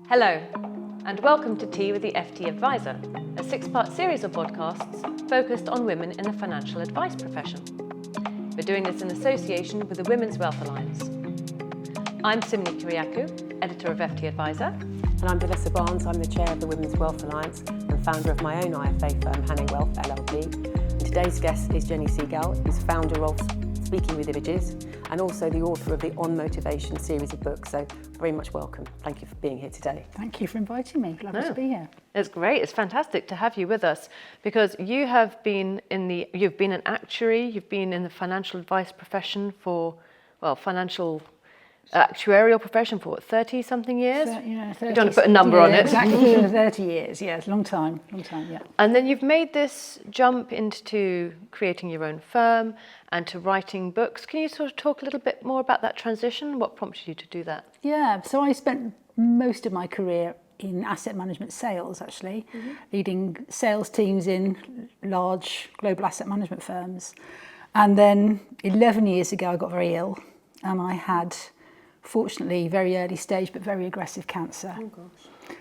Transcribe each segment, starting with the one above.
Hello, and welcome to Tea with the FT Advisor, a 6-part series of podcasts focused on women in the financial advice profession. We're doing this in association with the Women's Wealth Alliance. I'm Simoney Kyriakou, editor of FT Advisor. And I'm Vanessa Barnes, I'm the chair of the Women's Wealth Alliance and founder of my own IFA firm, Hannay Wealth LLP. And today's guest is Jenny Segal, who's founder of Speaking with Images and also the author of the On Motivation series of books. So very much welcome. Thank you for being here today. Thank you for inviting me. Glad to be here. It's great. It's fantastic to have you with us because you've been an actuary, you've been in the financial advice profession for, financial actuarial profession for 30 something years? 30, you don't want to put a number on it. Exactly, 30 years, yes, long time, yeah. And then you've made this jump into creating your own firm and to writing books. Can you sort of talk a little bit more about that transition? What prompted you to do that? Yeah, so I spent most of my career in asset management sales, actually, leading sales teams in large global asset management firms. And then 11 years ago, I got very ill and I had, fortunately, very early stage but very aggressive cancer. Oh gosh.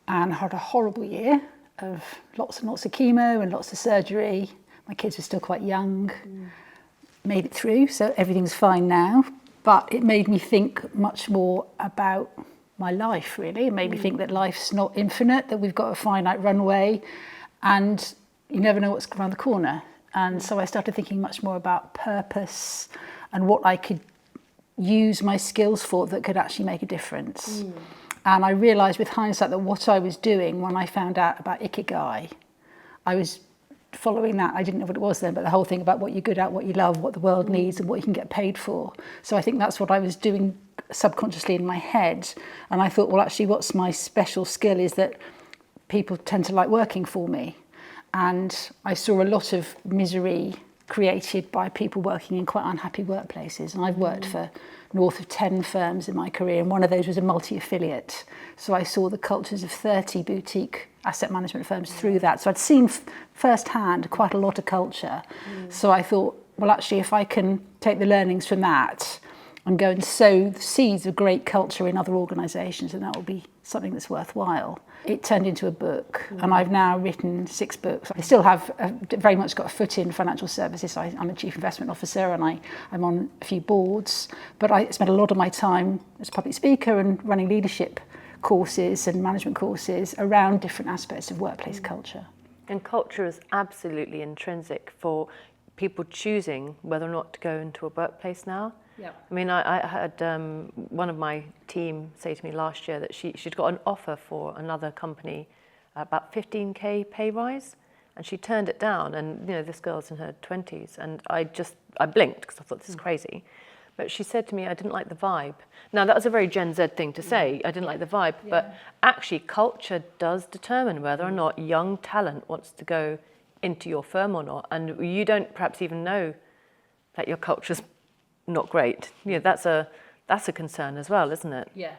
And had a horrible year of lots and lots of chemo and lots of surgery. My kids were still quite young. Made it through, so everything's fine now. But it made me think much more about my life, really. It made me think that life's not infinite, that we've got a finite runway, and you never know what's around the corner. And so I started thinking much more about purpose and what I could use my skills for that could actually make a difference. And I realised with hindsight that what I was doing when I found out about Ikigai, I was following that. I didn't know what it was then, but the whole thing about what you're good at, what you love, what the world needs and what you can get paid for. So I think that's what I was doing subconsciously in my head. And I thought, well, actually what's my special skill is that people tend to like working for me. And I saw a lot of misery created by people working in quite unhappy workplaces. And I've worked for north of 10 firms in my career, and one of those was a multi-affiliate. So I saw the cultures of 30 boutique asset management firms through that. So I'd seen firsthand quite a lot of culture. So I thought, well, actually, if I can take the learnings from that and go and sow the seeds of great culture in other organisations, then that will be something that's worthwhile. It turned into a book, and I've now written 6 books. I still have very much got a foot in financial services. I'm a chief investment officer and I'm on a few boards, but I spend a lot of my time as a public speaker and running leadership courses and management courses around different aspects of workplace culture. And culture is absolutely intrinsic for people choosing whether or not to go into a workplace now. Yeah. I mean, I had one of my team say to me last year that she'd got an offer for another company, about 15k pay rise, and she turned it down. And you know, this girl's in her 20s, and I blinked because I thought this is crazy. But she said to me, I didn't like the vibe. Now that was a very Gen Z thing to say. I didn't like the vibe, but actually culture does determine whether or not young talent wants to go into your firm or not, and you don't perhaps even know that your culture's not great. You know, that's a concern as well, isn't it? Yeah.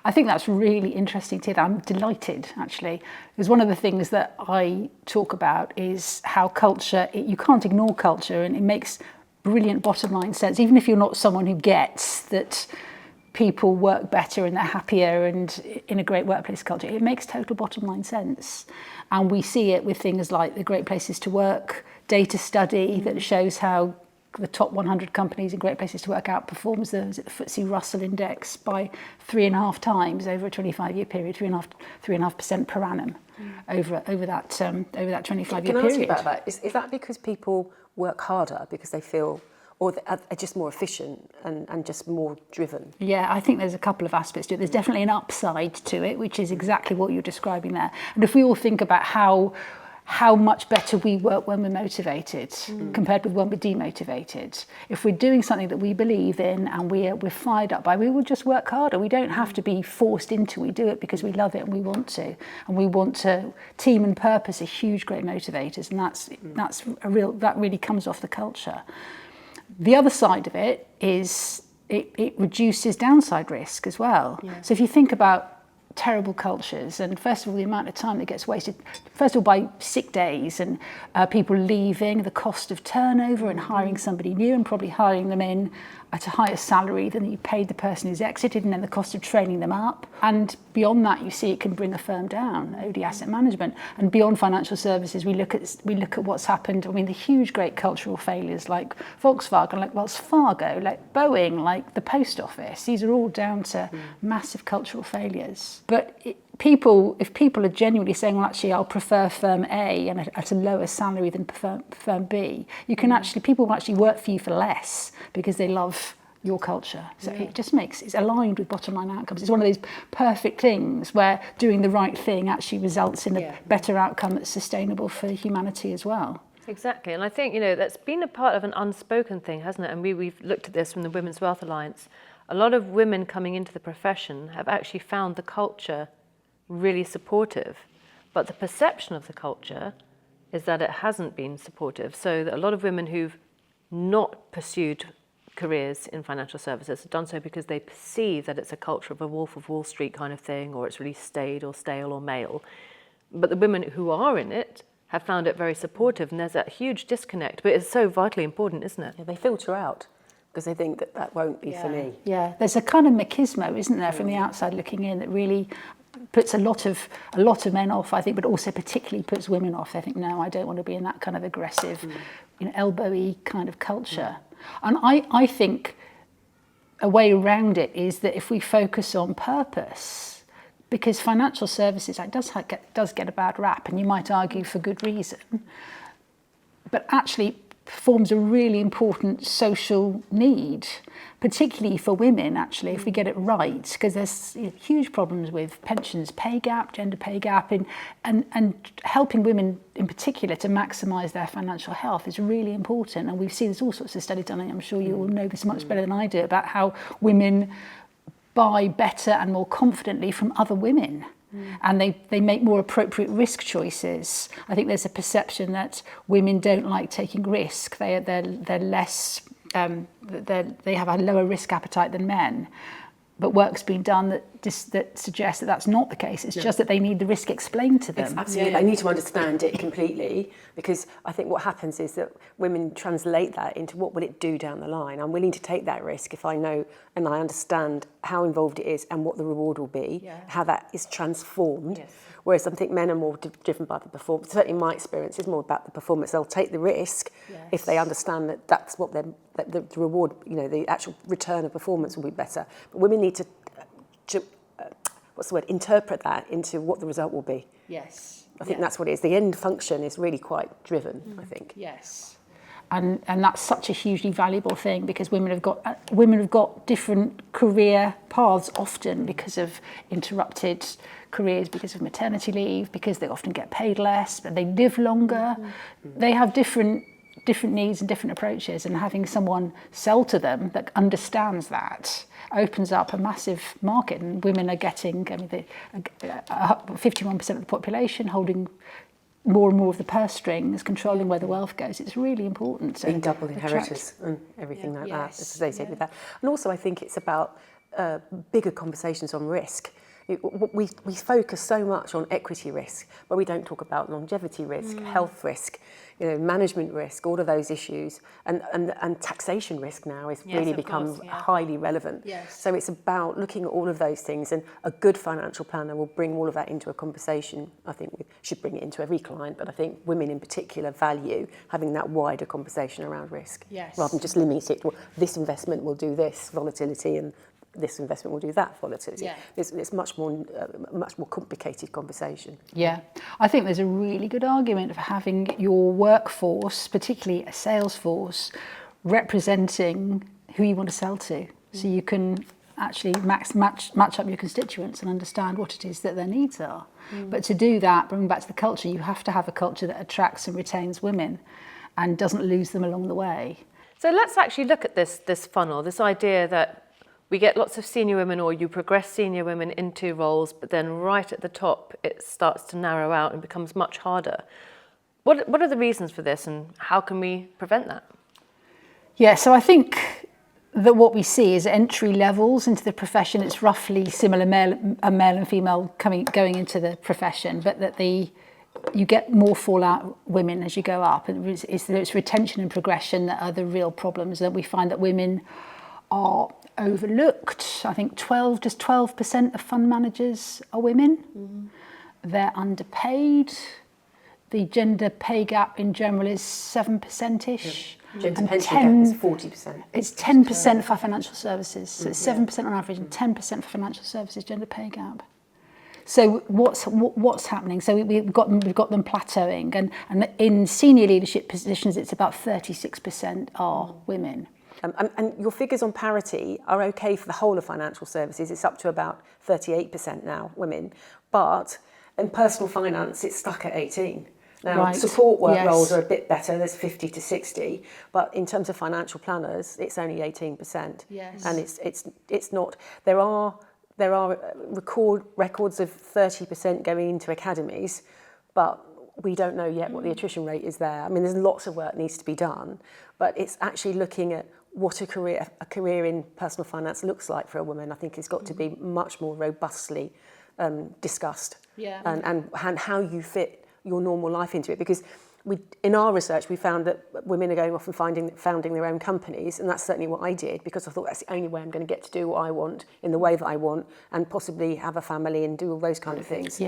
I think that's really interesting to hear. I'm delighted, actually, because one of the things that I talk about is how culture, you can't ignore culture, and it makes brilliant bottom line sense, even if you're not someone who gets that people work better and they're happier and in a great workplace culture. It makes total bottom line sense. And we see it with things like the Great Places to Work data study that shows how the top 100 companies in Great Places to Work outperforms the FTSE Russell Index by 3.5 times over a 25-year period, 3.5% per annum over that 25-year period. Can I ask you about that? Is that because people work harder because they feel, or are just more efficient and just more driven? Yeah, I think there's a couple of aspects to it. There's definitely an upside to it, which is exactly what you're describing there. And if we all think about how much better we work when we're motivated compared with when we're demotivated. If we're doing something that we believe in and we're fired up by, we will just work harder. We don't have to be forced into it. We do it because we love it and we want to. And we want to. Team and purpose are huge, great motivators, and that really comes off the culture. The other side of it is it reduces downside risk as well. Yeah. So if you think about terrible cultures, and first of all the amount of time that gets wasted, first of all by sick days and people leaving, the cost of turnover and hiring somebody new and probably hiring them in at a higher salary than you paid the person who's exited, and then the cost of training them up. And beyond that, you see it can bring a firm down, OD asset management. And beyond financial services, we look at what's happened. I mean, the huge, great cultural failures like Volkswagen, like Wells Fargo, like Boeing, like the Post Office. These are all down to massive cultural failures. But if people are genuinely saying, well, actually, I'll prefer firm A and at a lower salary than firm B, people will actually work for you for less because they love your culture. So it just it's aligned with bottom line outcomes. It's one of those perfect things where doing the right thing actually results in a better outcome that's sustainable for humanity as well. Exactly, and I think, that's been a part of an unspoken thing, hasn't it? And we've looked at this from the Women's Wealth Alliance. A lot of women coming into the profession have actually found the culture really supportive, but the perception of the culture is that it hasn't been supportive. So that a lot of women who've not pursued careers in financial services have done so because they perceive that it's a culture of a Wolf of Wall Street kind of thing, or it's really staid or stale or male. But the women who are in it have found it very supportive, and there's that huge disconnect. But it's so vitally important, isn't it? Yeah, they filter out because they think that won't be for me. Yeah, there's a kind of machismo, isn't there, from the outside looking in, that really puts a lot of men off, I think, but also particularly puts women off. They think, no, I don't want to be in that kind of aggressive, elbowy kind of culture. And I think a way around it is that if we focus on purpose, because financial services does get a bad rap, and you might argue for good reason, but actually performs a really important social need, particularly for women, actually, if we get it right, because there's huge problems with pensions pay gap, gender pay gap, and helping women in particular to maximise their financial health is really important. And we've seen there's all sorts of studies done, and I'm sure you all know this much better than I do, about how women buy better and more confidently from other women. And they make more appropriate risk choices. I think there's a perception that women don't like taking risk. They're less, they have a lower risk appetite than men. But work's been done that suggests that that's not the case. It's just that they need the risk explained to them. Absolutely, they need to understand it completely, because I think what happens is that women translate that into what will it do down the line. I'm willing to take that risk if I know and I understand how involved it is and what the reward will be, how that is transformed. Yes. Whereas I think men are more driven by the performance. Certainly my experience is more about the performance. They'll take the risk if they understand that that's what the reward, the actual return of performance will be better. But women need to interpret that into what the result will be. Yes. I think that's what it is. The end function is really quite driven, I think. Yes. And that's such a hugely valuable thing, because women have got different career paths often because of interrupted careers, because of maternity leave, because they often get paid less, but they live longer. They have different needs and different approaches, and having someone sell to them that understands that opens up a massive market. And women are getting, 51% of the population holding more and more of the purse strings, controlling where the wealth goes. It's really important. So being double inheritors and everything like that associated with that. And also I think it's about bigger conversations on risk. We focus so much on equity risk, but we don't talk about longevity risk, health risk, management risk, all of those issues, and taxation risk now has really become highly relevant. Yes. So it's about looking at all of those things, and a good financial planner will bring all of that into a conversation. I think we should bring it into every client, but I think women in particular value having that wider conversation around risk, rather than just limiting it to this investment will do this volatility and this investment will do that volatility. Yeah. It's much more complicated conversation. Yeah, I think there's a really good argument for having your workforce, particularly a sales force, representing who you want to sell to, so you can actually match up your constituents and understand what it is that their needs are. But to do that, bringing back to the culture, you have to have a culture that attracts and retains women and doesn't lose them along the way. So let's actually look at this funnel, this idea that we get lots of senior women, or you progress senior women into roles, but then right at the top it starts to narrow out and becomes much harder. What are the reasons for this, and how can we prevent that? Yeah, so I think that what we see is entry levels into the profession. It's roughly similar, male and female going into the profession, but that you get more fallout women as you go up. It's retention and progression that are the real problems. That we find that women are overlooked. I think just 12% of fund managers are women. They're underpaid. The gender pay gap in general is 7%-ish. Gender pension gap is 40%. It's 10% for financial services. So it's 7% on average and 10% for financial services gender pay gap. So what's happening? So we've got them plateauing, and in senior leadership positions, it's about 36% are women. And your figures on parity are okay for the whole of financial services. It's up to about 38% now, women. But in personal finance, it's stuck at 18%. Now, support work roles are a bit better. There's 50 to 60, but in terms of financial planners, it's only 18%. Yes. And it's not. There are records of 30% going into academies, but we don't know yet what the attrition rate is there. I mean, there's lots of work needs to be done, but it's actually looking at what a career in personal finance looks like for a woman. I think it's got to be much more robustly discussed, and how you fit your normal life into it, because in our research we found that women are going off and founding their own companies, and that's certainly what I did, because I thought that's the only way I'm going to get to do what I want in the way that I want, and possibly have a family and do all those kind of things.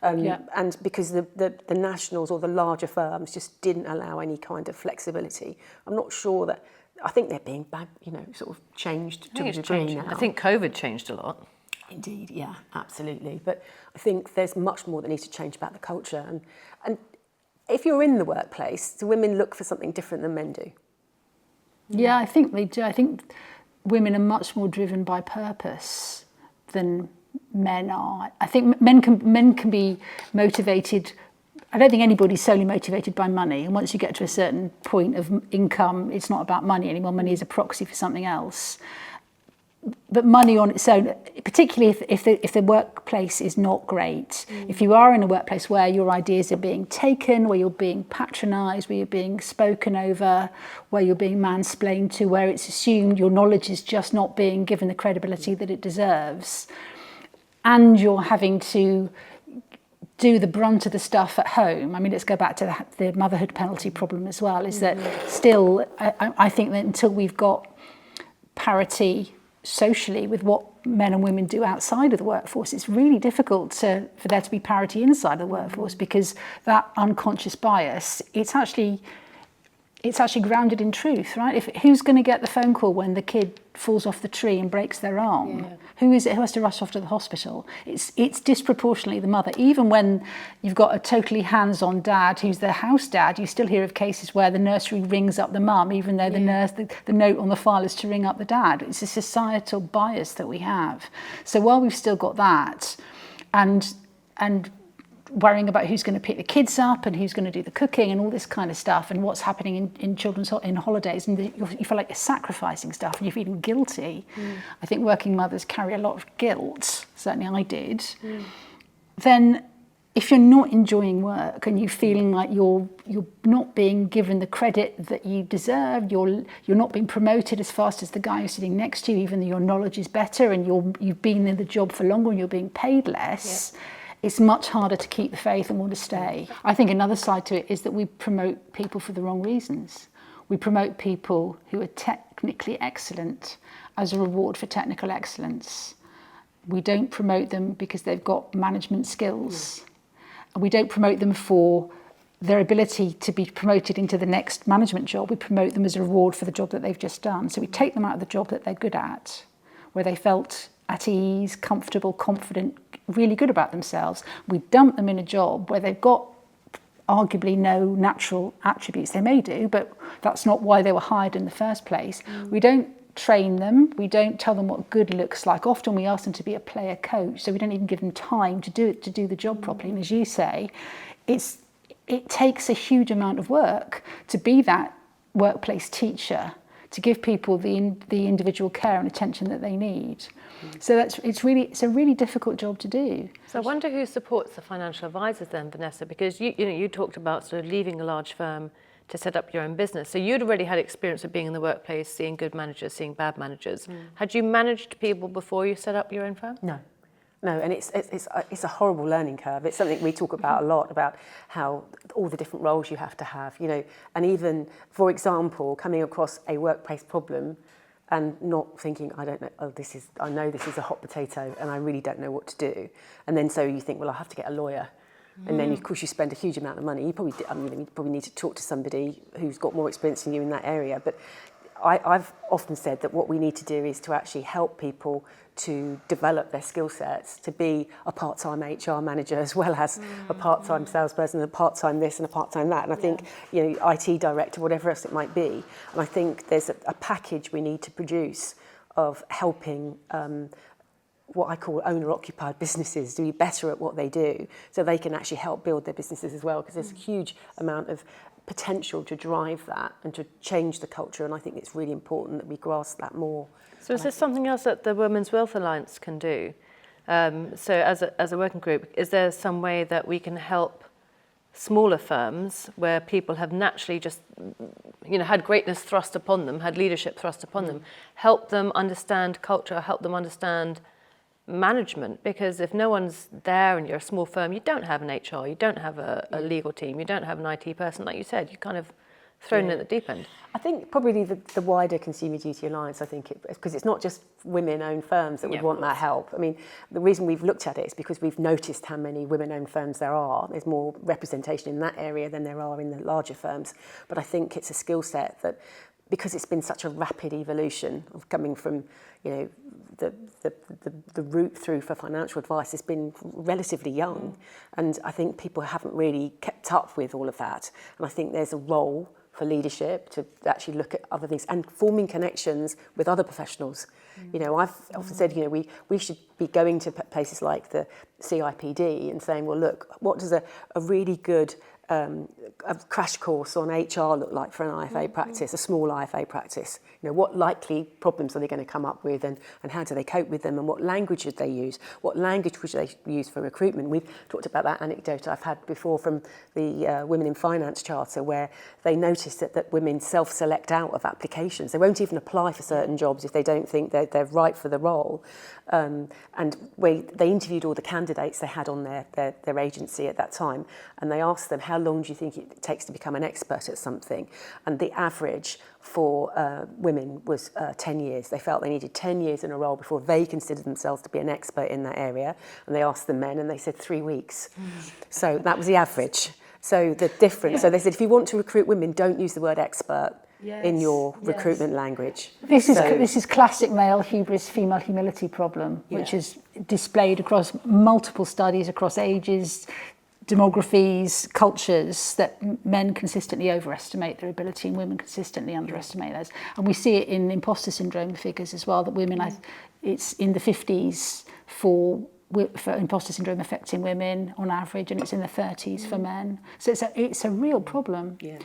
And because the nationals or the larger firms just didn't allow any kind of flexibility. I'm not sure that. I think they're being sort of changed to a degree now. I think COVID changed a lot. Indeed, yeah, absolutely. But I think there's much more that needs to change about the culture. And if you're in the workplace, do women look for something different than men do? Yeah, I think they do. I think women are much more driven by purpose than men are. I think men can be motivated. I don't think anybody's solely motivated by money. And once you get to a certain point of income, it's not about money anymore. Money is a proxy for something else. But money on its own, particularly if the workplace is not great, if you are in a workplace where your ideas are being taken, where you're being patronised, where you're being spoken over, where you're being mansplained to, where it's assumed your knowledge is just not being given the credibility that it deserves, and you're having to do the brunt of the stuff at home. I mean, let's go back to the motherhood penalty problem as well, is that still, I think that until we've got parity socially with what men and women do outside of the workforce, it's really difficult for there to be parity inside the workforce, because that unconscious bias, it's actually grounded in truth, right? Who's going to get the phone call when the kid falls off the tree and breaks their arm? Who is it who has to rush off to the hospital? It's disproportionately the mother. Even when you've got a totally hands-on dad who's the house dad, you still hear of cases where the nursery rings up the mum, even though the note on the file is to ring up the dad. It's a societal bias that we have. So while we've still got that, and worrying about who's going to pick the kids up and who's going to do the cooking and all this kind of stuff, and what's happening in children's holidays, and you feel like you're sacrificing stuff and you're feeling guilty. I think working mothers carry a lot of guilt, certainly I did. Then if you're not enjoying work and you're feeling like you're not being given the credit that you deserve, you're not being promoted as fast as the guy who's sitting next to you, even though your knowledge is better and you've been in the job for longer and you're being paid less, it's much harder to keep the faith and want to stay. I think another side to it is that we promote people for the wrong reasons. We promote people who are technically excellent as a reward for technical excellence. We don't promote them because they've got management skills. And we don't promote them for their ability to be promoted into the next management job. We promote them as a reward for the job that they've just done. So we take them out of the job that they're good at, where they felt at ease, comfortable, confident, really good about themselves. We dump them in a job where they've got arguably no natural attributes. They may do, but that's not why they were hired in the first place. We don't train them. We don't tell them what good looks like. Often we ask them to be a player coach, so we don't even give them time to do the job properly. And as you say, it takes a huge amount of work to be that workplace teacher, to give people the individual care and attention that they need. So it's a really difficult job to do. So I wonder who supports the financial advisors then, Vanessa, because you talked about sort of leaving a large firm to set up your own business. So you'd already had experience of being in the workplace, seeing good managers, seeing bad managers. Had you managed people before you set up your own firm? No, and it's a horrible learning curve. It's something we talk about a lot, about how all the different roles you have to have, and even, for example, coming across a workplace problem, and not thinking, I don't know, I know this is a hot potato and I really don't know what to do. And then so you think, well, I have to get a lawyer. And then, of course, you spend a huge amount of money. You probably need to talk to somebody who's got more experience than you in that area. But I've often said that what we need to do is to actually help people to develop their skill sets, to be a part-time HR manager as well as a part-time salesperson, and a part-time this and a part-time that. And I think, IT director, whatever else it might be. And I think there's a package we need to produce of helping what I call owner-occupied businesses to be better at what they do, so they can actually help build their businesses as well, because there's a huge amount of potential to drive that and to change the culture, and I think it's really important that we grasp that more. So is this something else that the Women's Wealth Alliance can do? So as a working group, is there some way that we can help smaller firms where people have naturally just had greatness thrust upon them, had leadership thrust upon them, help them understand culture, help them understand management? Because if no one's there and you're a small firm, you don't have an HR, you don't have a legal team, you don't have an IT person, like you said, you're kind of thrown in at the deep end. I think probably the wider Consumer Duty Alliance, I think, because it's not just women-owned firms that would want that help. I mean, the reason we've looked at it is because we've noticed how many women-owned firms there are. There's more representation in that area than there are in the larger firms. But I think it's a skill set that, because it's been such a rapid evolution of coming from, the route through for financial advice has been relatively young, and I think people haven't really kept up with all of that. And I think there's a role for leadership to actually look at other things and forming connections with other professionals. I've often said, we should be going to places like the CIPD and saying, well, look, what does a really good a crash course on HR look like for an IFA practice, a small IFA practice? What likely problems are they going to come up with, and how do they cope with them, and what language should they use? What language would they use for recruitment? We've talked about that anecdote I've had before from the Women in Finance Charter, where they noticed that women self-select out of applications. They won't even apply for certain jobs if they don't think they're right for the role. And they interviewed all the candidates they had on their agency at that time, and they asked them, how long do you think it takes to become an expert at something? And the average for women was 10 years. They felt they needed 10 years in a role before they considered themselves to be an expert in that area. And they asked the men, and they said 3 weeks. So that was the average. So the difference, so they said, if you want to recruit women, don't use the word expert in your recruitment language. This is classic male hubris, female humility problem, which is displayed across multiple studies, across ages, demographies, cultures, that men consistently overestimate their ability and women consistently underestimate theirs. And we see it in imposter syndrome figures as well, that women, it's in the 50s for imposter syndrome affecting women on average, and it's in the 30s for men. So it's a real problem. Yeah.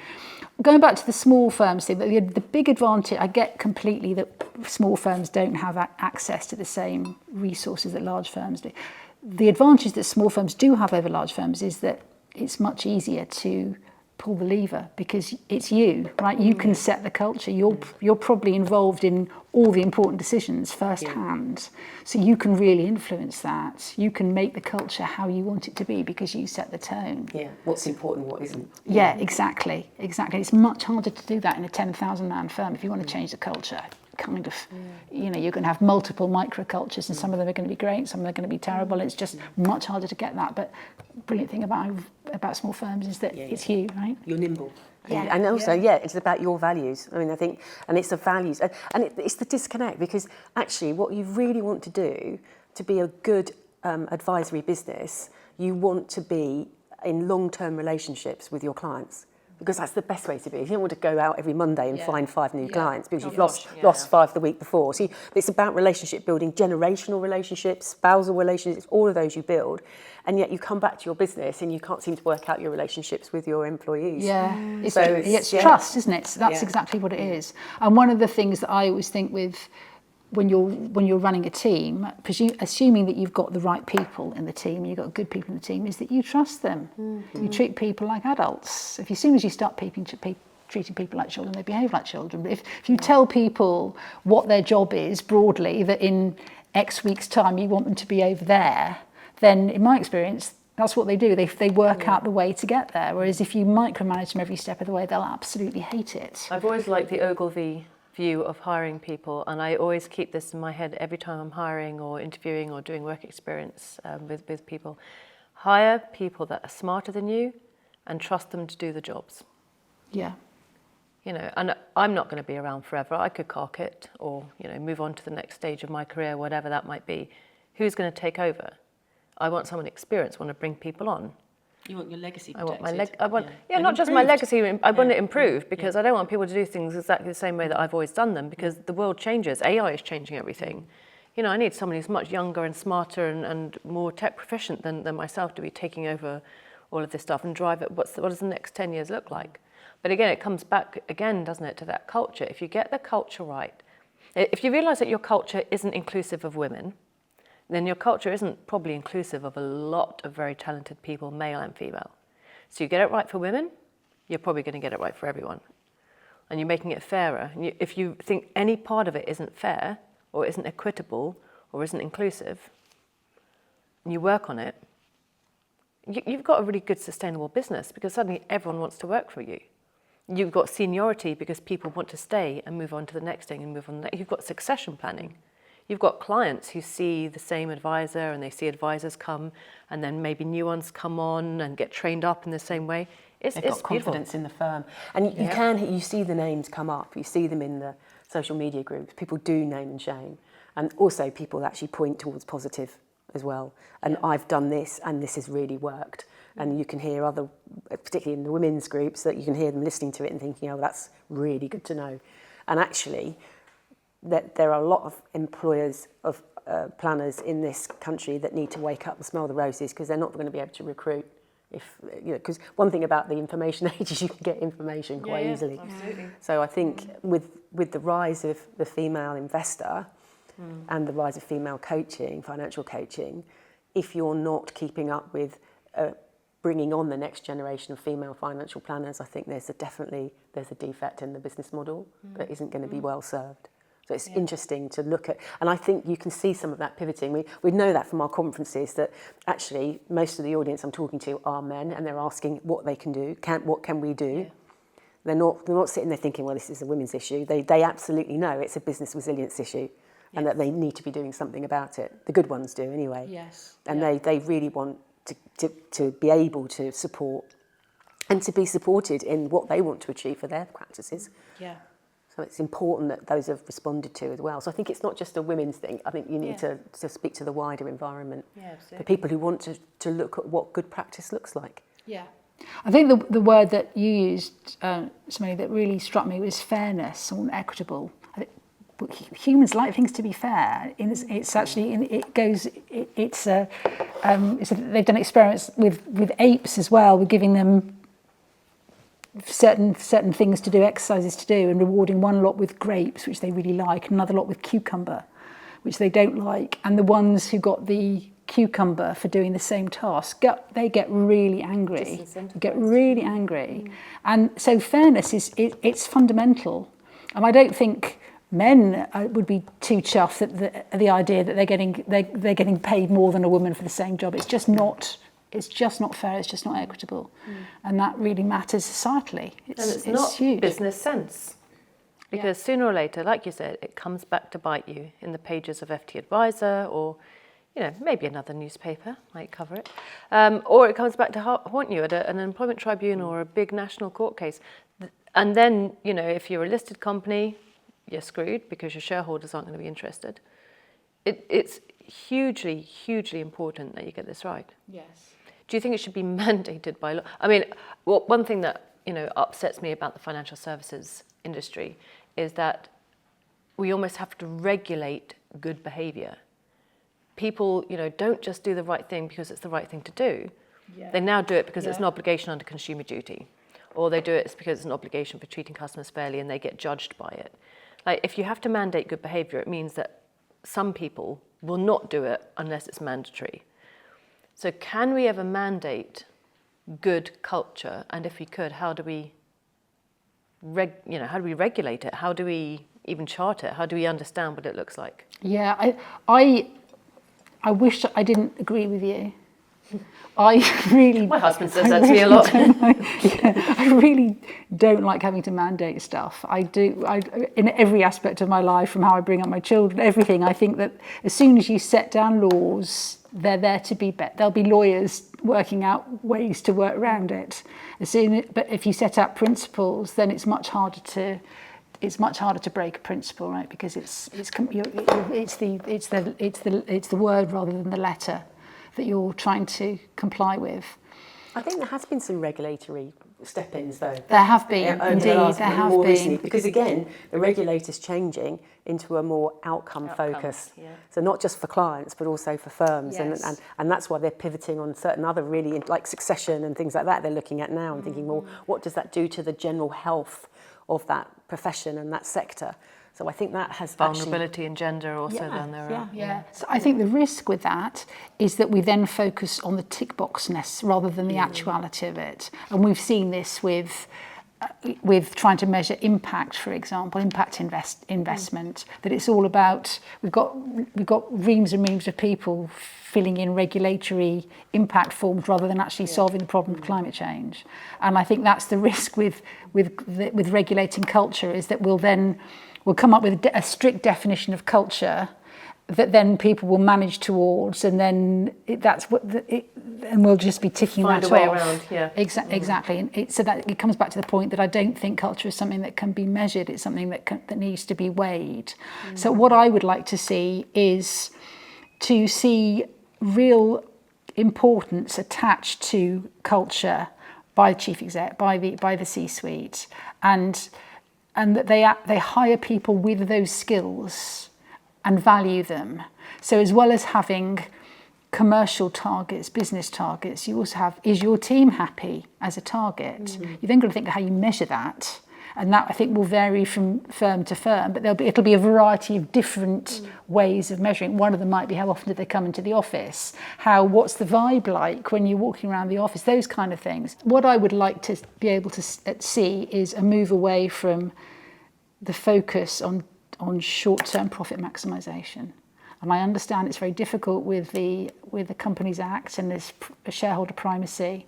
Going back to the small firms thing, the big advantage, I get completely that small firms don't have access to the same resources that large firms do. The advantage that small firms do have over large firms is that it's much easier to pull the lever, because it's you, right? You can set the culture. You're probably involved in all the important decisions firsthand. So you can really influence that. You can make the culture how you want it to be, because you set the tone. Yeah, what's important, what isn't. Yeah, exactly. It's much harder to do that in a 10,000 man firm if you want to change the culture. Kind of, you're going to have multiple microcultures, and some of them are going to be great, some of them are going to be terrible. It's just much harder to get that. But brilliant thing about small firms is that it's you, right? You're nimble. And also, it's about your values. I mean, I think, and it's the values, and it's the disconnect, because actually what you really want to do to be a good advisory business, you want to be in long-term relationships with your clients. Because that's the best way to be. You don't want to go out every Monday and find 5 new clients, because you've lost 5 the week before. So it's about relationship building, generational relationships, spousal relationships, all of those you build. And yet you come back to your business and you can't seem to work out your relationships with your employees. Yeah, it's trust, isn't it? So that's exactly what it is. And one of the things that I always think with when you're running a team, assuming that you've got the right people in the team, you've got good people in the team, is that you trust them. Mm-hmm. You treat people like adults. As soon as you start treating people like children, they behave like children. But if you tell people what their job is broadly, that in X weeks' time you want them to be over there, then in my experience, that's what they do. They work out the way to get there. Whereas if you micromanage them every step of the way, they'll absolutely hate it. I've always liked the Ogilvy view of hiring people, and I always keep this in my head every time I'm hiring or interviewing or doing work experience with people. Hire people that are smarter than you and trust them to do the jobs. Yeah. You know, and I'm not going to be around forever. I could cark it or, you know, move on to the next stage of my career, whatever that might be. Who's going to take over? I want someone experienced, want to bring people on. You want your legacy protected. And not just my legacy. I want it improved because Yeah. I don't want people to do things exactly the same way that I've always done them, because the world changes. AI is changing everything. You know, I need someone who's much younger and smarter and more tech proficient than myself to be taking over all of this stuff and drive it. What does the next 10 years look like? But again, it comes back again, doesn't it, to that culture. If you get the culture right, if you realise that your culture isn't inclusive of women, then your culture isn't probably inclusive of a lot of very talented people, male and female. So you get it right for women, you're probably going to get it right for everyone. And you're making it fairer. And if you think any part of it isn't fair, or isn't equitable, or isn't inclusive, and you work on it, you've got a really good sustainable business, because suddenly everyone wants to work for you. You've got seniority because people want to stay and move on to the next thing and move on. You've got succession planning. You've got clients who see the same advisor and they see advisors come and then maybe new ones come on and get trained up in the same way. They've got confidence in the firm. And you see the names come up, you see them in the social media groups. People do name and shame. And also people actually point towards positive as well. And I've done this and this has really worked. And you can hear other, particularly in the women's groups, that you can hear them listening to it and thinking, oh, that's really good to know. And actually, that there are a lot of employers of planners in this country that need to wake up and smell the roses, because they're not going to be able to recruit. Because one thing about the information age is you can get information quite easily. Absolutely. So I think with the rise of the female investor and the rise of female coaching, financial coaching, if you're not keeping up with bringing on the next generation of female financial planners, I think there's a defect in the business model that isn't going to be well served. So it's interesting to look at, and I think you can see some of that pivoting. We know that from our conferences, that actually most of the audience I'm talking to are men, and they're asking what they can do, what can we do? Yeah. They're not sitting there thinking, well, this is a women's issue. They absolutely know it's a business resilience issue, and that they need to be doing something about it. The good ones do anyway. Yes. And they really want to be able to support and to be supported in what they want to achieve for their practices. Yeah. So it's important that those are responded to as well. So I think it's not just a women's thing. I think you need to speak to the wider environment. Yeah, absolutely. For people who want to look at what good practice looks like. Yeah. I think the word that you used, Simoney, that really struck me was fairness or equitable. Humans like things to be fair. It's actually, they've done experiments with apes as well, with giving them certain things to do, exercises to do, and rewarding one lot with grapes, which they really like, and another lot with cucumber, which they don't like. And the ones who got the cucumber for doing the same task, they get really angry. And so fairness it's fundamental. And I don't think men would be too chuffed at the idea that they're getting paid more than a woman for the same job. It's just not fair, it's just not equitable. And that really matters societally. It's not huge. Business sense. Because sooner or later, like you said, it comes back to bite you in the pages of FT Advisor, or maybe another newspaper might cover it. Or it comes back to haunt you at an employment tribunal or a big national court case. And then, if you're a listed company, you're screwed because your shareholders aren't going to be interested. It's hugely, hugely important that you get this right. Yes. Do you think it should be mandated by law? I mean, one thing that upsets me about the financial services industry is that we almost have to regulate good behaviour. People, don't just do the right thing because it's the right thing to do. Yeah. They now do it because it's an obligation under consumer duty, or they do it because it's an obligation for treating customers fairly, and they get judged by it. Like, if you have to mandate good behaviour, it means that some people will not do it unless it's mandatory. So can we ever mandate good culture? And if we could, how do we regulate it? How do we even chart it? How do we understand what it looks like? Yeah, I wish I didn't agree with you. I really... My husband says that to me a lot. I really don't like having to mandate stuff. In every aspect of my life, from how I bring up my children, everything, I think that as soon as you set down laws, they're there to be there'll be lawyers working out ways to work around it. But if you set up principles, then it's much harder to break a principle, right? Because it's the word rather than the letter that you're trying to comply with. I think there has been some regulatory step-ins, though. There have been, indeed, there have been. Recently, because again, the regulator's changing into a more outcome focus. Yeah. So not just for clients, but also for firms. Yes. And that's why they're pivoting on certain other really, like succession and things like that, they're looking at now and thinking, well, what does that do to the general health of that profession and that sector? So I think that has vulnerability and gender also then there are. Yeah. So I think the risk with that is that we then focus on the tick boxness rather than the actuality of it. And we've seen this with trying to measure impact, for example, impact investment, that it's all about, we've got reams and reams of people filling in regulatory impact forms rather than actually solving the problem of climate change. And I think that's the risk with regulating culture, is that we'll come up with a strict definition of culture that then people will manage towards, and then and we'll just be ticking Find that a way off. Around, yeah. Exactly, and so that it comes back to the point that I don't think culture is something that can be measured. It's something that needs to be weighed. So what I would like to see is to see real importance attached to culture by the chief exec, by the C-suite, and that they hire people with those skills and value them. So as well as having commercial targets, business targets, you also have, is your team happy as a target? You then got to think of how you measure that. And that I think will vary from firm to firm, but it'll be a variety of different ways of measuring. One of them might be how often do they come into the office? What's the vibe like when you're walking around the office? Those kind of things. What I would like to be able to see is a move away from the focus on short-term profit maximisation. And I understand it's very difficult with the Companies Act and there's a shareholder primacy.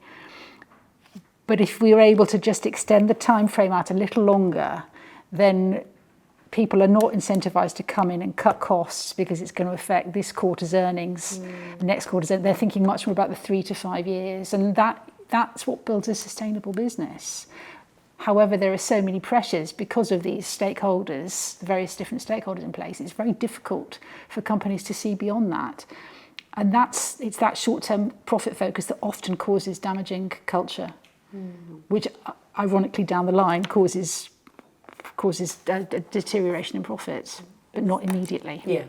But if we were able to just extend the time frame out a little longer, then people are not incentivised to come in and cut costs because it's going to affect this quarter's earnings, the next quarter's earnings. They're thinking much more about the 3 to 5 years, and that's what builds a sustainable business. However, there are so many pressures because of these stakeholders, the various different stakeholders in place. It's very difficult for companies to see beyond that. And it's that short-term profit focus that often causes damaging culture, which ironically down the line causes a deterioration in profits, but not immediately. Yeah,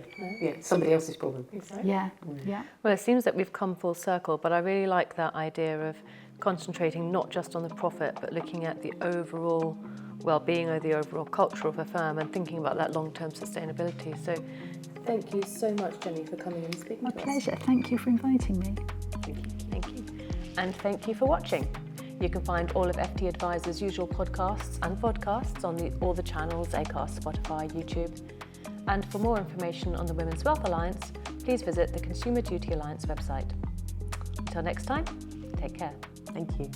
somebody else's problem. Exactly. Yeah. Well, it seems that we've come full circle, but I really like that idea of concentrating not just on the profit, but looking at the overall well-being or the overall culture of a firm and thinking about that long-term sustainability. So thank you so much, Jenny, for coming and speaking to us. My pleasure. Thank you for inviting me. Thank you. And thank you for watching. You can find all of FT Advisor's usual podcasts and vodcasts on all the channels, Acast, Spotify, YouTube. And for more information on the Women's Wealth Alliance, please visit the Consumer Duty Alliance website. Until next time, take care. Thank you.